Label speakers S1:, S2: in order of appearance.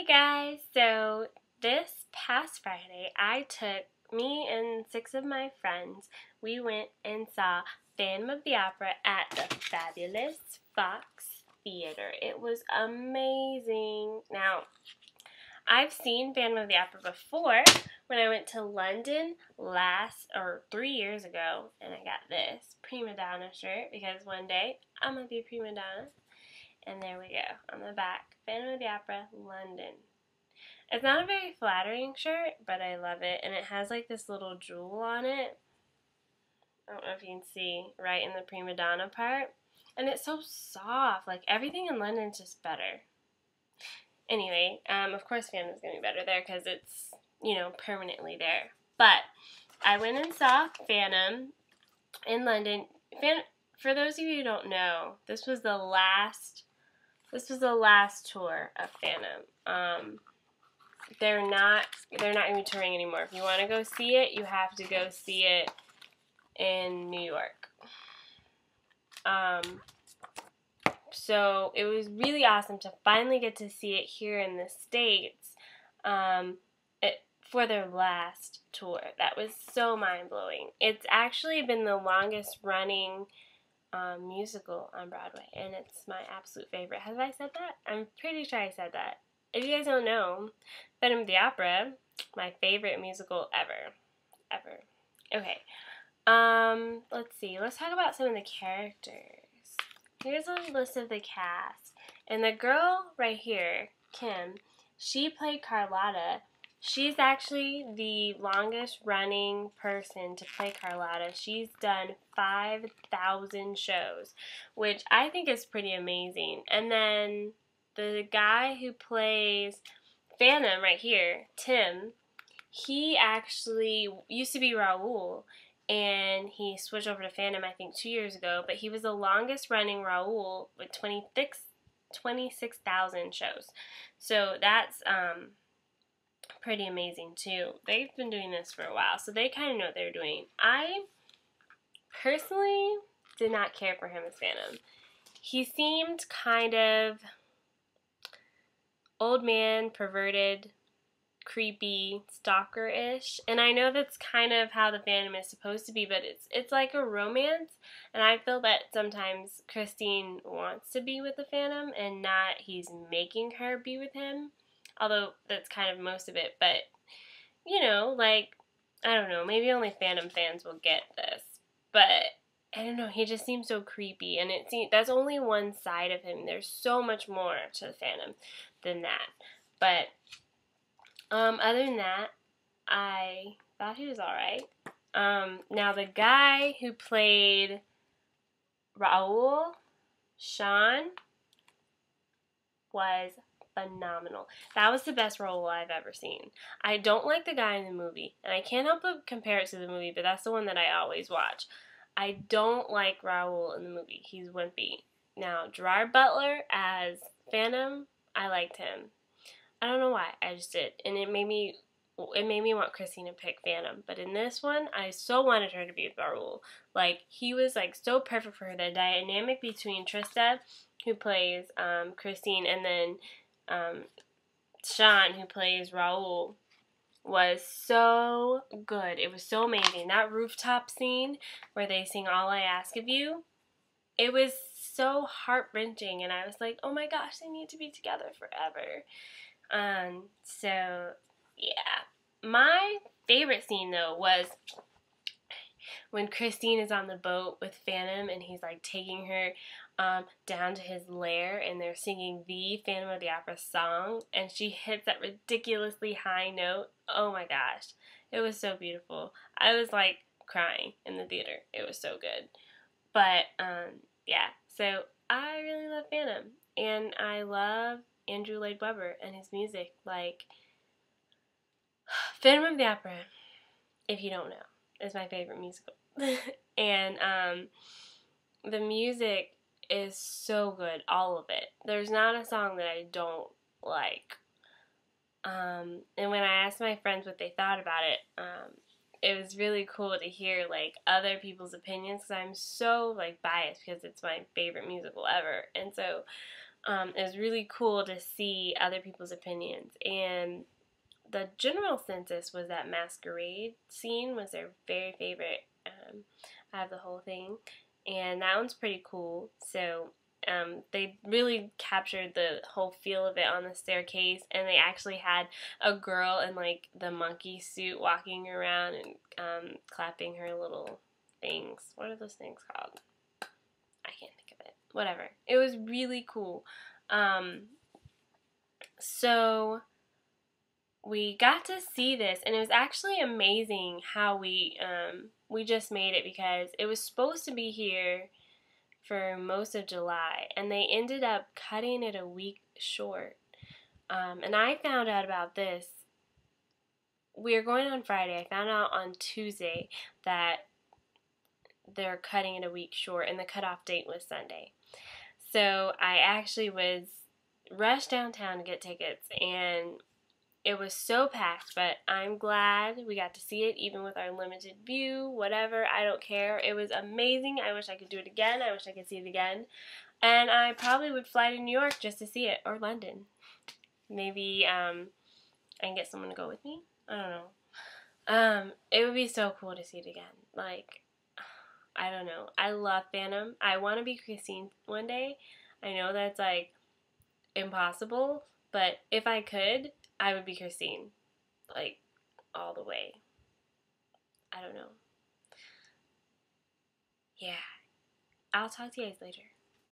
S1: guys, so this past Friday me and 6 of my friends, we went and saw Phantom of the Opera at the fabulous Fox Theater. It was amazing. Now, I've seen Phantom of the Opera before when I went to London 3 years ago, and I got this prima donna shirt because one day I'm going to be a prima donna. And there we go, on the back, Phantom of the Opera, London. It's not a very flattering shirt, but I love it, and it has like this little jewel on it. I don't know if you can see right in the prima donna part. And it's so soft, like everything in London's just better. Anyway, of course Phantom's going to be better there because it's, permanently there. But I went and saw Phantom in London. For those of you who don't know, this was the last tour of Phantom. They're not going to be touring anymore. If you want to go see it, you have to go see it in New York. So it was really awesome to finally get to see it here in the States for their last tour. That was so mind-blowing. It's actually been the longest running musical on Broadway, and it's my absolute favorite. Have I said that? I'm pretty sure I said that. If you guys don't know, Phantom of the Opera, my favorite musical ever. Okay, let's see. Let's talk about some of the characters. Here's a list of the cast, and the girl right here, Kim, she played Carlotta. She's actually the longest running person to play Carlotta. She's done 5,000 shows, which I think is pretty amazing. And then the guy who plays Phantom right here, Tim, he actually used to be Raoul, and he switched over to Phantom I think 2 years ago, but he was the longest running Raoul with 26,000 shows. So that's pretty amazing too. They've been doing this for a while, so they kind of know what they're doing. I personally did not care for him as Phantom. He seemed kind of old man, perverted, creepy, stalker-ish, and I know that's kind of how the Phantom is supposed to be, but it's like a romance, and I feel that sometimes Christine wants to be with the Phantom and not he's making her be with him. Although that's kind of most of it, but, I don't know, maybe only Phantom fans will get this, but, I don't know, he just seems so creepy, and that's only one side of him. There's so much more to the Phantom than that, but, other than that, I thought he was alright. Now the guy who played Raoul, Sean, was phenomenal. That was the best role I've ever seen. I don't like the guy in the movie, and I can't help but compare it to the movie, but that's the one that I always watch. I don't like Raoul in the movie. He's wimpy. Now, Gerard Butler as Phantom, I liked him. I don't know why. I just did. And it made me want Christine to pick Phantom. But in this one, I so wanted her to be with Raoul. Like, he was, so perfect for her. The dynamic between Trista, who plays Christine, and then Sean, who plays Raoul, was so good. It was so amazing. That rooftop scene where they sing All I Ask of You, it was so heart-wrenching, and I was like, oh my gosh, they need to be together forever. So, yeah. My favorite scene, though, was when Christine is on the boat with Phantom, and he's, taking her down to his lair, and they're singing the Phantom of the Opera song, and she hits that ridiculously high note. Oh my gosh. It was so beautiful. I was, crying in the theater. It was so good. But, yeah. So, I really love Phantom, and I love Andrew Lloyd Webber and his music. Phantom of the Opera, if you don't know, is my favorite musical. And, the music is so good, all of it. There's not a song that I don't like. And when I asked my friends what they thought about it, it was really cool to hear, other people's opinions, because I'm so, biased, because it's my favorite musical ever. And so, It was really cool to see other people's opinions. And the general census was that masquerade scene was their very favorite out of the whole thing. And that one's pretty cool. So they really captured the whole feel of it on the staircase, and they actually had a girl in like the monkey suit walking around and clapping her little things. What are those things called? I can't think of it. Whatever. It was really cool. So we got to see this, and it was actually amazing how we just made it, because it was supposed to be here for most of July, and they ended up cutting it a week short. And I found out about this. We were going on Friday. I found out on Tuesday that they're cutting it a week short, and the cutoff date was Sunday. So I actually was rushed downtown to get tickets, and it was so packed, but I'm glad we got to see it, even with our limited view, whatever, I don't care. It was amazing. I wish I could do it again. I wish I could see it again. And I probably would fly to New York just to see it, or London. Maybe I can get someone to go with me. I don't know. It would be so cool to see it again. Like, I don't know. I love Phantom. I want to be Christine one day. I know that's like impossible, but if I could, I would be Christine, like, all the way. I don't know. Yeah. I'll talk to you guys later.